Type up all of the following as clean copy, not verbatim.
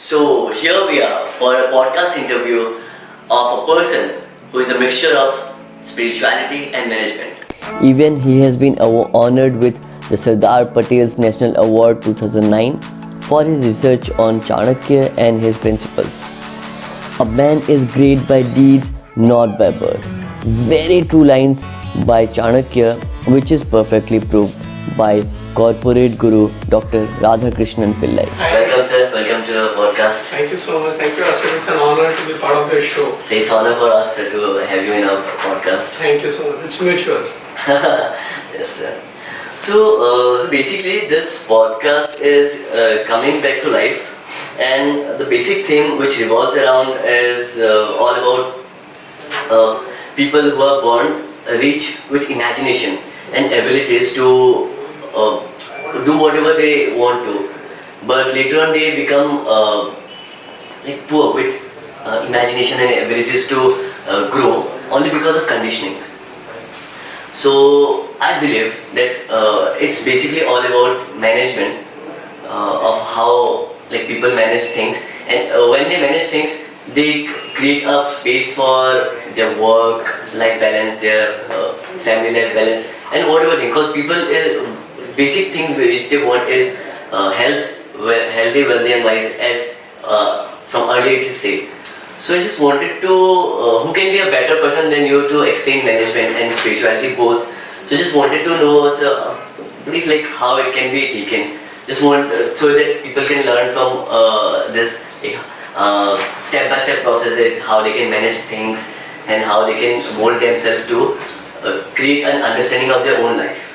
So here we are for a podcast interview of a person who is a mixture of spirituality and management. Even he has been honored with the Sardar Patel's National Award 2009 for his research on Chanakya and his principles. A man is great by deeds, not by birth. Very true lines by Chanakya, which is perfectly proved by corporate guru Dr. Radhakrishnan Pillai. Welcome, sir. Welcome to the podcast. Thank you so much. Thank you, Asif. It's an honor to be part of your show. So it's honor for us to have you in our podcast. Thank you so much. It's mutual. Yes, sir. So basically, this podcast is coming back to life, and the basic theme which revolves around is all about people who are born rich with imagination and abilities to do whatever they want to, but later on they become like poor with imagination and abilities to grow only because of conditioning. So I believe that it's basically all about management of how like people manage things, and when they manage things, they create a space for their work-life balance, their family-life balance, and whatever thing. Because people, basic thing which they want is healthy, wealthy, and wise, as from early it is said. So I just wanted to, who can be a better person than you to explain management and spirituality both. So just wanted to know, brief like how it can be taken. Just want so that people can learn from this step-by-step process, that how they can manage things and how they can mold themselves to create an understanding of their own life.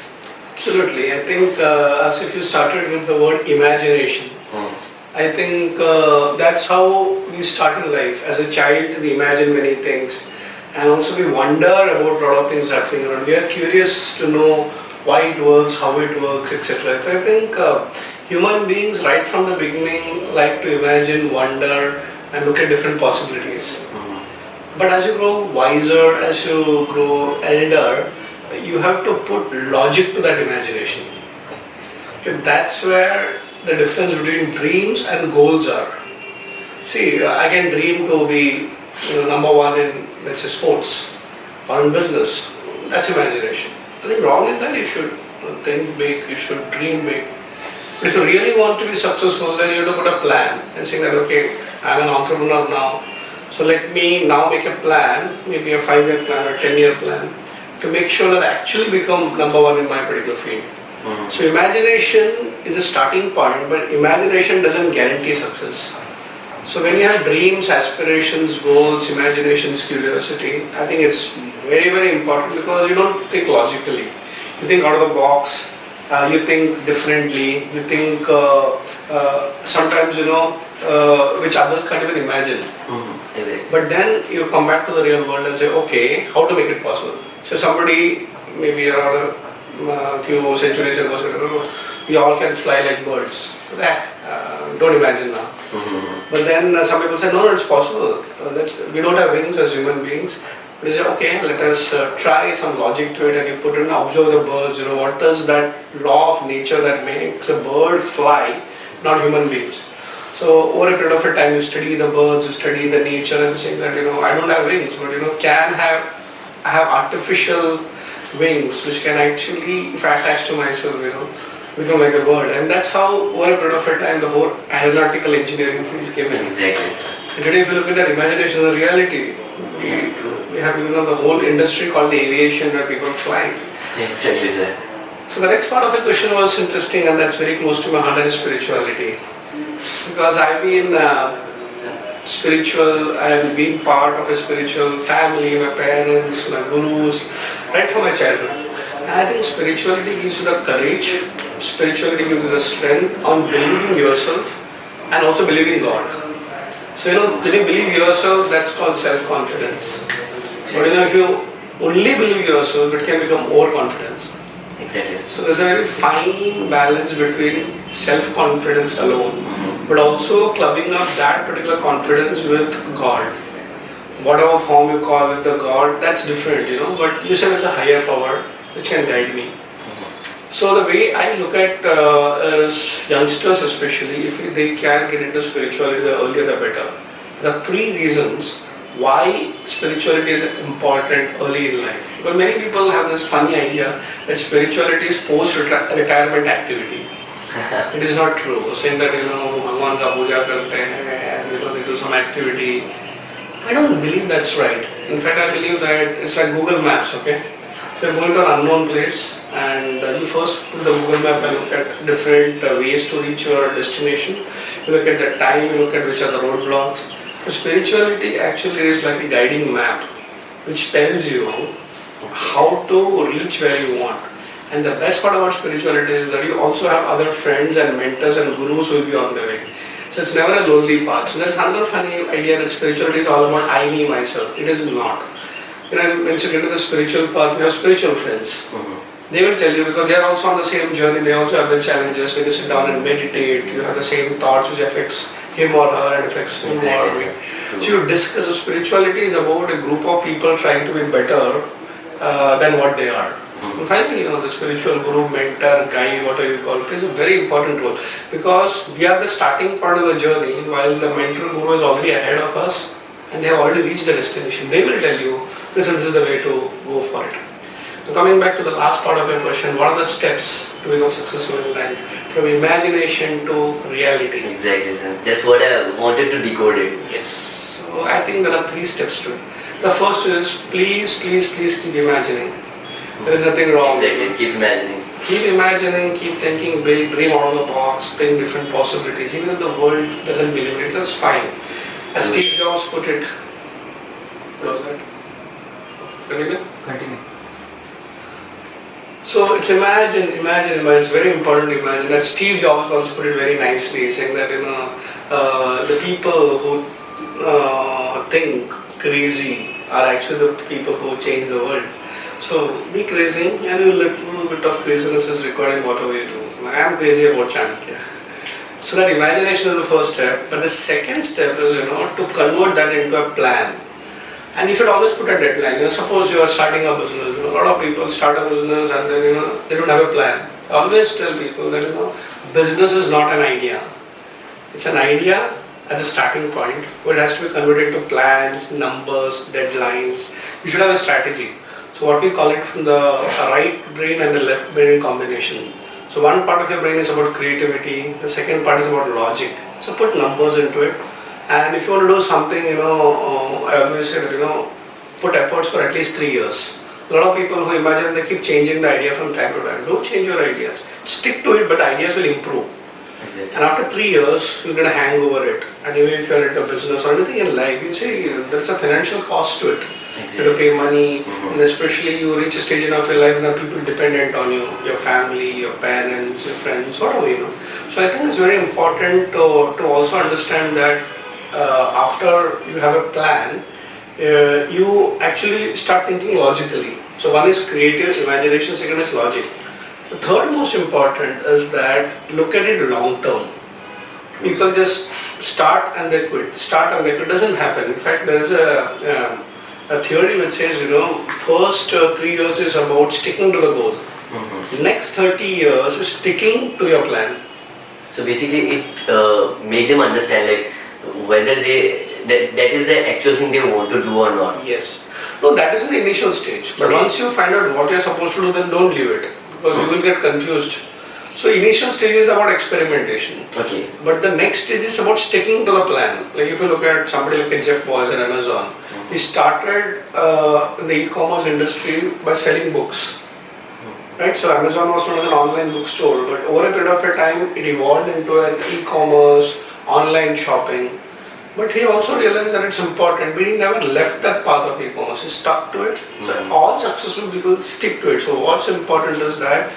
Absolutely. I think as if you started with the word imagination, I think that's how we start in life. As a child, we imagine many things, and also we wonder about a lot of things happening around. We are curious to know why it works, how it works, etc. So I think human beings right from the beginning like to imagine, wonder, and look at different possibilities. But as you grow wiser, as you grow elder, you have to put logic to that imagination. Okay, that's where the difference between dreams and goals are. See, I can dream to be number one in, let's say, sports or in business. That's imagination. Nothing wrong in that. You should think big, you should dream big. But if you really want to be successful, then you have to put a plan and say that, okay, I'm an entrepreneur now, so let me now make a plan, maybe a 5-year plan or 10-year plan, to make sure that I actually become number one in my particular field. So imagination is a starting point, but imagination doesn't guarantee success. So when you have dreams, aspirations, goals, imaginations, curiosity, I think it's very, very important, because you don't think logically. You think out of the box, you think differently, you think sometimes which others can't even imagine. But then you come back to the real world and say, okay, how to make it possible? So somebody, maybe around a few centuries ago said, we all can fly like birds. Don't imagine now. But then some people say, no, it's possible. We don't have wings as human beings. But they say, okay, let us try some logic to it, and you put in, observe the birds. What does that law of nature that makes a bird fly, not human beings? So over a period of time, you study the birds, you study the nature, and you say that I don't have wings, but can have artificial wings which can actually, if I attach to myself, become like a bird. And that's how over a period of time the whole aeronautical engineering field came in. Exactly. And today, if you look at that, imagination is a reality. We have the whole industry called the aviation, where people fly. Exactly, sir. So the next part of the question was interesting, and that's very close to my heart, is spirituality. Because I've been spiritual and been part of a spiritual family, my parents, my gurus, right from my childhood. And I think spirituality gives you the courage, spirituality gives you the strength on believing yourself and also believing God. So when you believe yourself, that's called self-confidence. But if you only believe yourself, it can become overconfidence. Exactly. So there's a very fine balance between self-confidence alone, but also clubbing up that particular confidence with God. Whatever form you call it, the God, that's different, but you say it's a higher power which can guide me. So the way I look at is youngsters especially, if they can get into spirituality, the earlier the better. There are three reasons why spirituality is important early in life. Because many people have this funny idea that spirituality is post-retirement activity. It is not true. Saying that Bhagwan ka puja karte hain and they do some activity. I don't believe that's right. In fact, I believe that it's like Google Maps. Okay, so you're going to an unknown place and you first put the Google Map and look at different ways to reach your destination. You look at the time. You look at which are the roadblocks. So spirituality actually is like a guiding map, which tells you how to reach where you want. And the best part about spirituality is that you also have other friends and mentors and gurus who will be on the way. So it's never a lonely path. So there's another funny idea that spirituality is all about I, me, myself. It is not. Once you get to the spiritual path, you have spiritual friends. They will tell you because they are also on the same journey. They also have the challenges. When you sit down and meditate, you have the same thoughts which affects him or her and affects him or her. So you discuss. So spirituality is about a group of people trying to be better than what they are. And finally, the spiritual guru, mentor, guide, whatever you call it, plays a very important role because we are the starting part of the journey while the mentor guru is already ahead of us and they have already reached the destination. They will tell you this is the way to go for it. So coming back to the last part of your question, what are the steps to become successful in life? From imagination to reality. Exactly, sir. That's what I wanted to decode it. Yes. So I think there are three steps to it. The first is please keep imagining. There is nothing wrong. Exactly, keep imagining. Keep imagining, keep thinking big, dream out of the box, think different possibilities. Even if the world doesn't believe it, that's fine. As Steve Jobs put it. What was that? Continue. So it's imagine. It's very important to imagine. That Steve Jobs once put it very nicely, saying that the people who think crazy are actually the people who change the world. So be crazy, and a little bit of craziness is required in whatever you do. I am crazy about Chanakya. So that imagination is the first step, but the second step is to convert that into a plan. And you should always put a deadline. Suppose you are starting a business. A lot of people start a business and then they don't have a plan. I always tell people that business is not an idea. It's an idea as a starting point, but it has to be converted into plans, numbers, deadlines. You should have a strategy. So what we call it from the right brain and the left brain combination. So one part of your brain is about creativity, the second part is about logic. So put numbers into it. And if you want to do something, I always say that, put efforts for at least 3 years. A lot of people who imagine they keep changing the idea from time to time. Don't change your ideas. Stick to it, but ideas will improve. Exactly. And after 3 years, you'll get a hang over it. And even if you're into business or anything in life, you say there's a financial cost to it. Exactly. You have to pay money, and especially you reach a stage in your life when people dependent on you, your family, your parents, your friends, whatever. So I think it's very important to also understand that after you have a plan, you actually start thinking logically. So one is creative imagination, second is logic. The third most important is that look at it long term. People just start and they quit. Start and they quit. It doesn't happen. In fact, there is a theory which says, first 3 years is about sticking to the goal. Next 30 years is sticking to your plan. So basically it made them understand like whether that is the actual thing they want to do or not. Yes. No, that is in the initial stage. But once you find out what you're supposed to do, then don't leave it. Because you will get confused. So initial stage is about experimentation. Okay. But the next stage is about sticking to the plan. Like if you look at somebody like Jeff Bezos at Amazon, he started in the e-commerce industry by selling books. Right? So Amazon was not an online bookstore, but over a period of time, it evolved into an e-commerce, online shopping. But he also realized that it's important, but he never left that path of e-commerce. He stuck to it. So all successful people stick to it. So what's important is that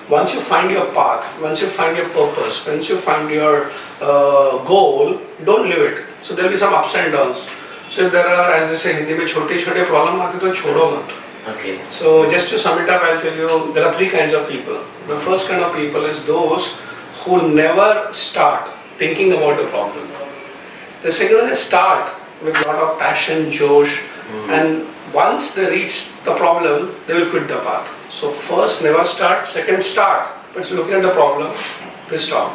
once you find your path, once you find your purpose, once you find your goal, don't leave it. So there will be some ups and downs. So there are, as they say, Hindi mein छोटे-छोटे problem आते तो छोड़ो मत. Okay. So just to sum it up, I'll tell you, there are 3 kinds of people. The first kind of people is those who never start thinking about the problem. The second is they start with a lot of passion, josh, and once they reach the problem, they will quit the path. So first, never start. Second, start. But if you're looking at the problem, they stop.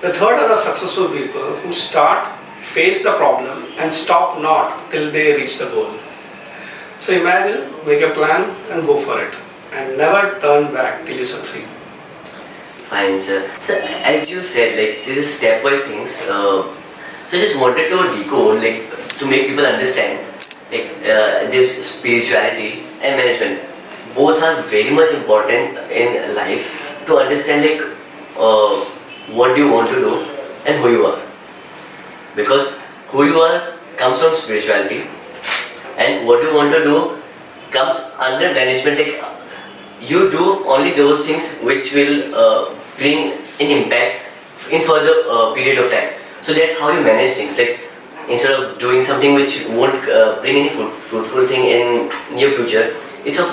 The third are the successful people who start, face the problem, and stop not till they reach the goal. So imagine, make a plan and go for it. And never turn back till you succeed. Fine, sir. So as you said, like this is stepwise things. So I just wanted to decode, like to make people understand, like this spirituality and management. Both are very much important in life to understand, like what do you want to do and who you are. Because who you are comes from spirituality, and what you want to do comes under management. Like you do only those things which will bring an impact in further period of time. So that's how you manage things. Like instead of doing something which won't bring any fruitful thing in near future, it's of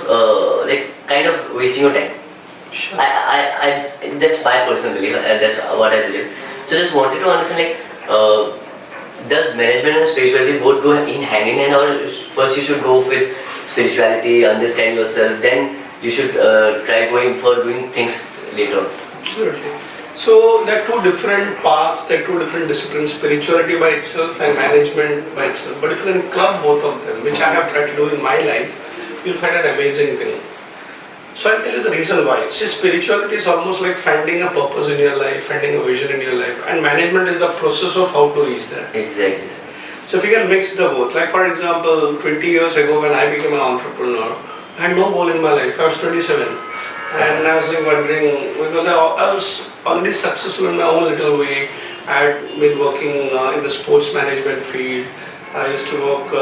like kind of wasting your time. Sure. That's my personal belief. That's what I believe. So just wanted to understand, like does management and spirituality both go in hand in hand, or first you should go with spirituality, understand yourself, then you should try going for doing things later on? Absolutely. So there are two different paths, there are two different disciplines, spirituality by itself and management by itself. But if you can club both of them, which I have tried to do in my life, you'll find an amazing thing. So I'll tell you the reason why. See, spirituality is almost like finding a purpose in your life, finding a vision in your life, and management is the process of how to reach there. Exactly. So if you can mix the both, like for example, 20 years ago when I became an entrepreneur, I had no goal in my life. I was 27. And I was like wondering, because I was already successful in my own little way. I had been working in the sports management field. I used to work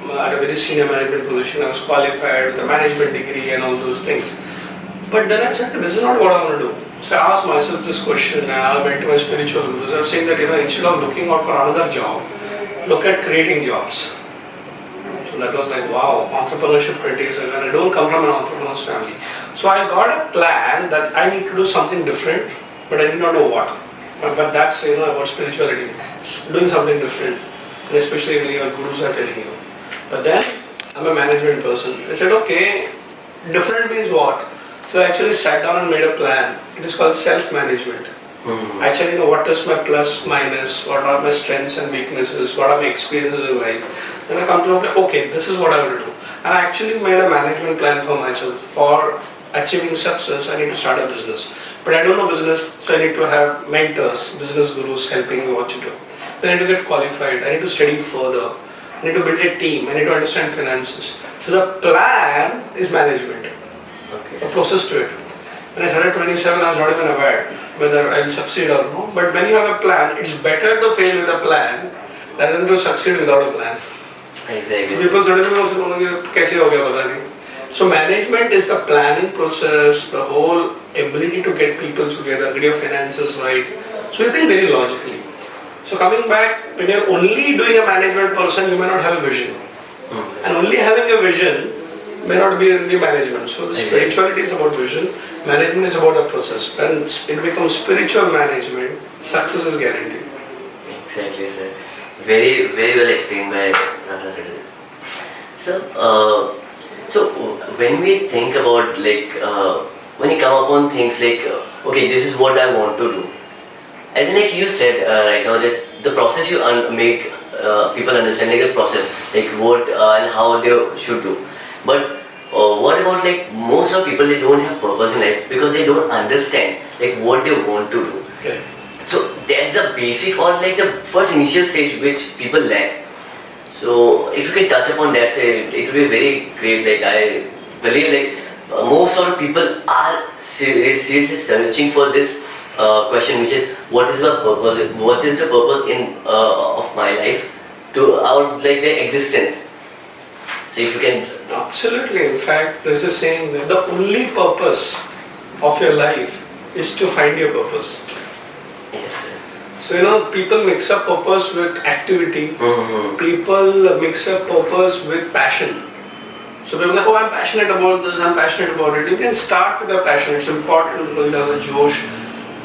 at a very senior management position. I was qualified with a management degree and all those things. But then I said, this is not what I want to do. So I asked myself this question, and I went to my spiritual gurus. I was saying that, instead of looking out for another job, look at creating jobs. So that was like, wow, entrepreneurship criteria. And I don't come from an entrepreneur's family. So I got a plan that I need to do something different, but I did not know what. But that's, about spirituality. Doing something different. And especially when your gurus are telling you. But then, I'm a management person. I said, okay, different means what? So I actually sat down and made a plan. It is called self-management. Mm-hmm. I said, what is my plus, minus, what are my strengths and weaknesses, what are my experiences in life. Then I come to, okay, this is what I will do. And I actually made a management plan for myself. For achieving success, I need to start a business. But I don't know business, so I need to have mentors, business gurus helping me what to do. Then I need to get qualified, I need to study further. I need to build a team, I need to understand finances. So the plan is management. Okay. A process to it. When I started 27, I was not even aware whether I will succeed or no. But when you have a plan, it's better to fail with a plan rather than to succeed without a plan. Exactly. People suddenly say, "Kaise ho gaya, pata nahi." So management is the planning process, the whole ability to get people together, get your finances right. So you think very logically. So coming back, when you're only doing a management person, you may not have a vision. And only having a vision may not be really management. So the spirituality is about vision, management is about the process. When it becomes spiritual management, success is guaranteed. Exactly, sir. Very, very well explained by Radha sir. So when we think about when you come upon things like, okay, this is what I want to do. As in, like you said right now, that the process you make people understand, like the process, like what and how they should do. But what about most of people, they don't have purpose in life because they don't understand what they want to do. Okay. So that's the basic or the first initial stage which people lack. So if you can touch upon that, it will be very great. I believe most of the people are seriously searching for this question, which is what is the purpose? What is the purpose in of my life to their existence? So if you can. Absolutely. In fact, there's a saying that the only purpose of your life is to find your purpose. Yes, sir. So people mix up purpose with activity. Mm-hmm. People mix up purpose with passion. So people are like, oh, I'm passionate about this, I'm passionate about it. You can start with your passion. It's important because you have a Josh.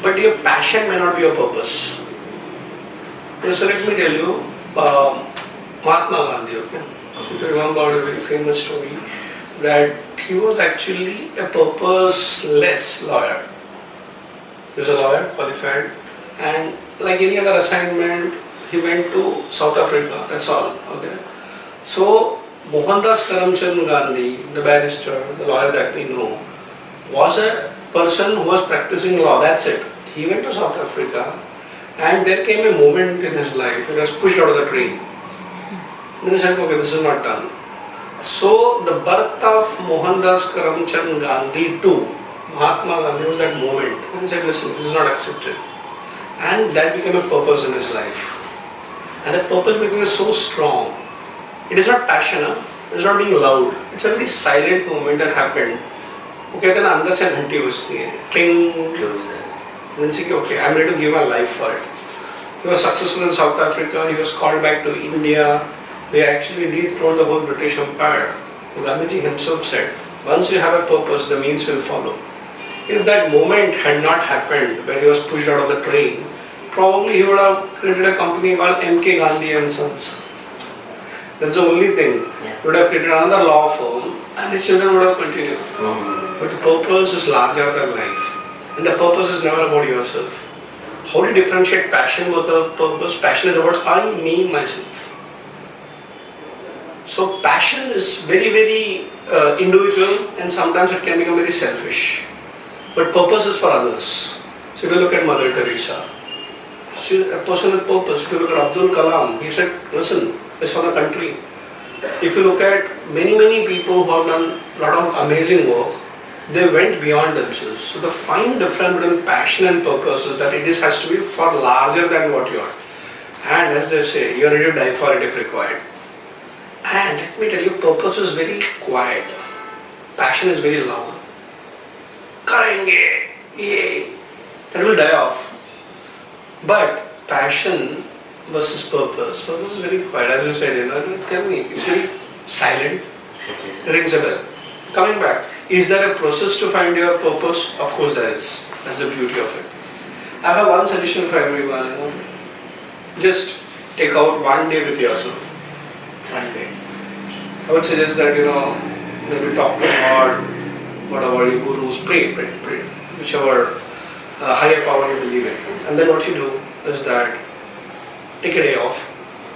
But your passion may not be your purpose. So let me tell you, Mahatma Gandhi, okay? So if you remember a very famous story that he was actually a purposeless lawyer. He was a lawyer, qualified, and like any other assignment, he went to South Africa, that's all, okay? So Mohandas Karamchand Gandhi, the barrister, the lawyer that we know, was a person who was practicing law, that's it. He went to South Africa and there came a moment in his life, he was pushed out of the train. Then he said, okay, this is not done. So the birth of Mohandas Karamchand Gandhi to Mahatma Gandhi was that moment. And he said, listen, this is not accepted. And that became a purpose in his life. And that purpose became so strong. It is not passion, it is not being loud. It's a very silent moment that happened. Okay, then अंदर से घंटी बजती है, ting. And then he said, okay, I'm ready to give my life for it. He was successful in South Africa. He was called back to India. They actually dethroned the whole British Empire. Gandhiji himself said, once you have a purpose, the means will follow. If that moment had not happened, when he was pushed out of the train, probably he would have created a company called M.K. Gandhi and Sons. That's the only thing. He would have created another law firm and his children would have continued. But the purpose is larger than life. And the purpose is never about yourself. How do you differentiate passion with a purpose? Passion is about I, me, myself. So passion is very, very individual and sometimes it can become very selfish. But purpose is for others. So if you look at Mother Teresa, she's a person with purpose. If you look at Abdul Kalam, he said, listen, it's for the country. If you look at many people who have done a lot of amazing work, they went beyond themselves. So the fine difference between passion and purpose is that it has to be far larger than what you are. And as they say, you are ready to die for it if required. And let me tell you, purpose is very quiet. Passion is very loud. Karenge, yay, that will die off. But passion versus purpose is very quiet. As you said, tell me, it's very silent. It rings a bell. Coming back, is there a process to find your purpose? Of course there is. That's the beauty of it. I have one suggestion for everyone. Just take out one day with yourself. One day. I would suggest that, maybe talk to God, whatever your gurus, pray. Whichever higher power you believe in. And then what you do is that take a day off.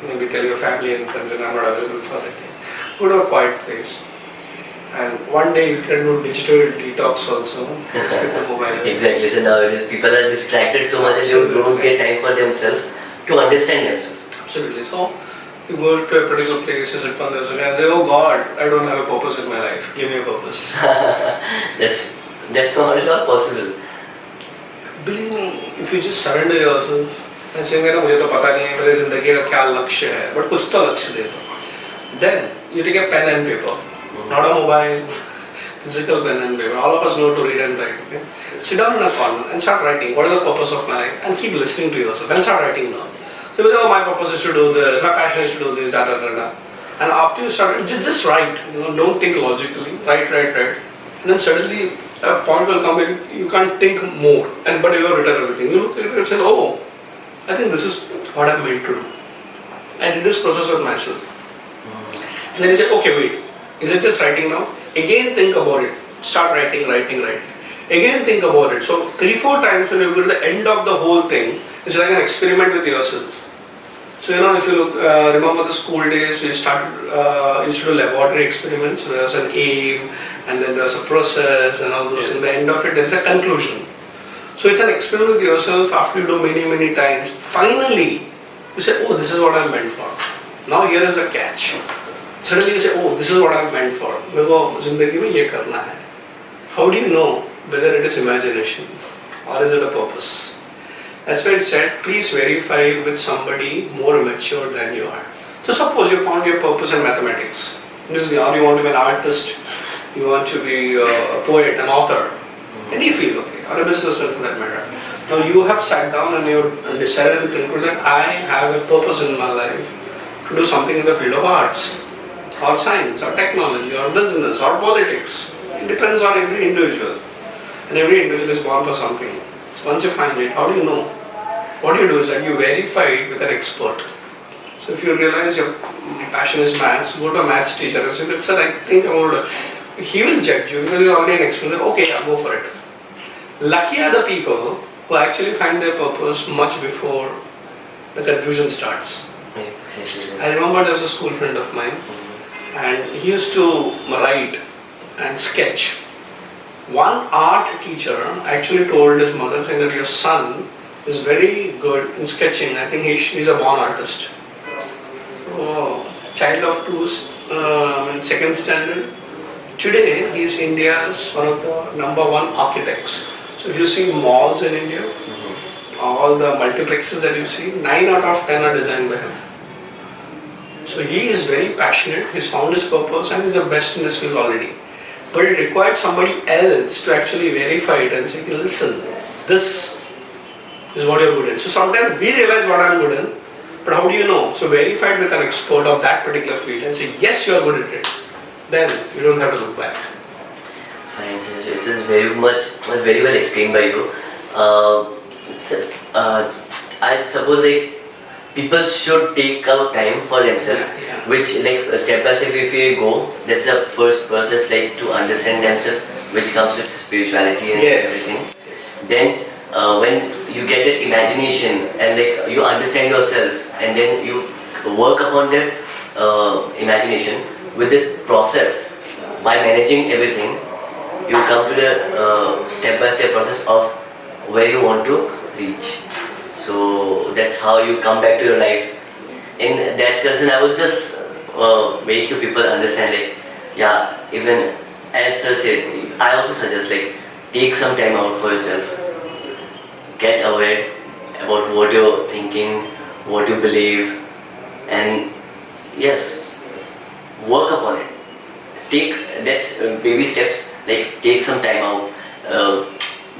Maybe tell your family and friends that I'm not available for that day. Go to a quiet place. And one day you can do digital detox also. The mobile. Exactly. So nowadays people are distracted so much that they don't get time for themselves to understand themselves. Absolutely. So you go to a particular place, you sit on this and say, oh God, I don't have a purpose in my life. Give me a purpose. That's not at all possible. Believe me, if you just surrender yourself and say, मुझे तो पता नहीं है मेरे जिंदगी का क्या लक्ष्य है, but कुछ तो लक्ष्य दे दो. Then you take a pen and paper, not a mobile, physical pen and paper. All of us know to read and write. Okay? Sit down in a corner and start writing. What is the purpose of my life? And keep listening to yourself and start writing down. So my purpose is to do this, my passion is to do this, And after you start, just write. Don't think logically. Write. And then suddenly a point will come where you can't think more. But you have written everything. You look at it and say, oh, I think this is what I'm meant to do. I did this process with myself. And then you say, okay, wait. Is it just writing now? Again think about it. Start writing. Again think about it. So 3-4 times when you go to the end of the whole thing, it's like an experiment with yourself. So if you look, remember the school days, we used to do laboratory experiments. So there was an aim, and then there was a process, and all those. Yes. In the end of it, there is a conclusion. So it's an experiment with yourself. After you do many times, finally you say, oh, this is what I'm meant for. Now here is the catch. Suddenly you say, oh, this is what I'm meant for. How do you know whether it is imagination or is it a purpose? That's why it said, please verify with somebody more mature than you are. So suppose you found your purpose in mathematics. You want to be an artist, you want to be a poet, an author, any field, okay, or a businessman for that matter. Now you have sat down and you decided and concluded that I have a purpose in my life to do something in the field of arts, or science, or technology, or business, or politics. It depends on every individual. And every individual is born for something. So once you find it, how do you know? What you do is that you verify it with an expert. So if you realize your passion is maths, go to a maths teacher and say, sir, I think I want to. He will judge you because he's already an expert. Okay, yeah, go for it. Lucky are the people who actually find their purpose much before the confusion starts. Exactly. I remember there was a school friend of mine, and he used to write and sketch. One art teacher actually told his mother saying that your son is very good in sketching. I think he's a born artist. Oh, child of two, second standard. Today he is India's one of the #1 architects. So if you see malls in India, all the multiplexes that you see, 9 out of 10 are designed by him. So he is very passionate, he's found his purpose and he's the best in his field already. But it required somebody else to actually verify it and say, listen, this is what you're good in. So sometimes we realize what I'm good in, but how do you know? So verify it with an expert of that particular field and say, yes, you're good at it. Then you don't have to look back. Fine, sir. It is very well explained by you. I suppose like people should take out time for themselves, which like step by step if we go, that's the first process like to understand themselves, which comes with spirituality and everything. Then when you get that imagination and like you understand yourself and then you work upon that imagination with the process by managing everything, you come to the step-by-step process of where you want to reach. So that's how you come back to your life. In that concern, I would just make you people understand like, yeah, even as Sir said, I also suggest like, take some time out for yourself. Get aware about what you're thinking, what you believe, and yes, work upon it. Take that baby steps, like take some time out,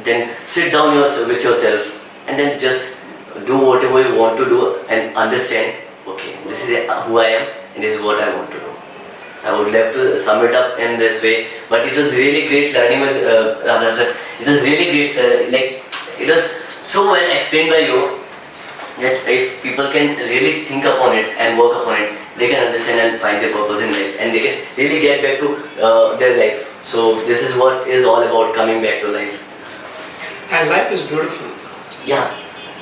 then sit down with yourself and then just do whatever you want to do and understand, okay, this is who I am and this is what I want to do. I would love to sum it up in this way, but it was really great learning with Radha sir. It was really great, sir. Like, it was so well explained by you that if people can really think upon it and work upon it, they can understand and find their purpose in life and they can really get back to their life. So this is what is all about, coming back to life. And life is beautiful. Yeah,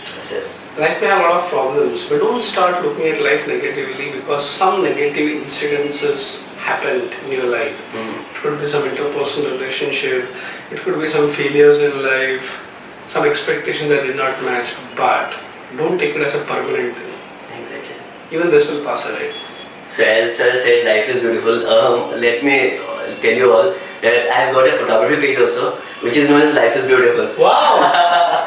that's it. Life may have a lot of problems, but don't start looking at life negatively because some negative incidences happened in your life. It could be some interpersonal relationship, it could be some failures in life, some expectations that did not match, but don't take it as a permanent thing. Exactly. Even this will pass away. So as sir said, life is beautiful. Let me tell you all that I have got a photography page also, which is known as Life is Beautiful. Wow!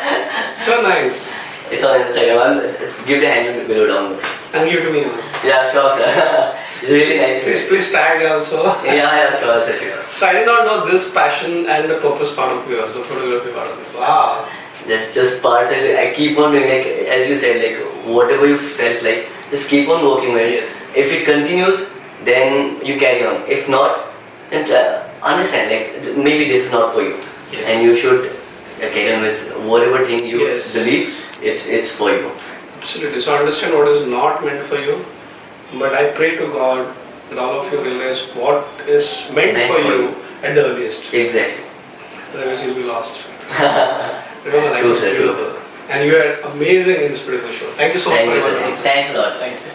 So nice. It's on Instagram. I'll give the handle below down. And give it to me now. Yeah, sure, sir. It's really nice. Please tag also. Yeah, sure, sir. So I did not know this passion and the purpose part of yours, the photography part of it. Wow. That's just parts that I keep on doing, like as you said, like whatever you felt like, just keep on working with it. If it continues, then you carry on. If not, then understand, like maybe this is not for you. Yes. And you should carry on with whatever thing you believe it's for you. Absolutely. So understand what is not meant for you. But I pray to God that all of you realize what is meant for you at the earliest. Exactly. Otherwise you'll be lost. Remember, life is beautiful. And you are amazing in this particular show. Thank you so much. Thanks a lot. Thank you.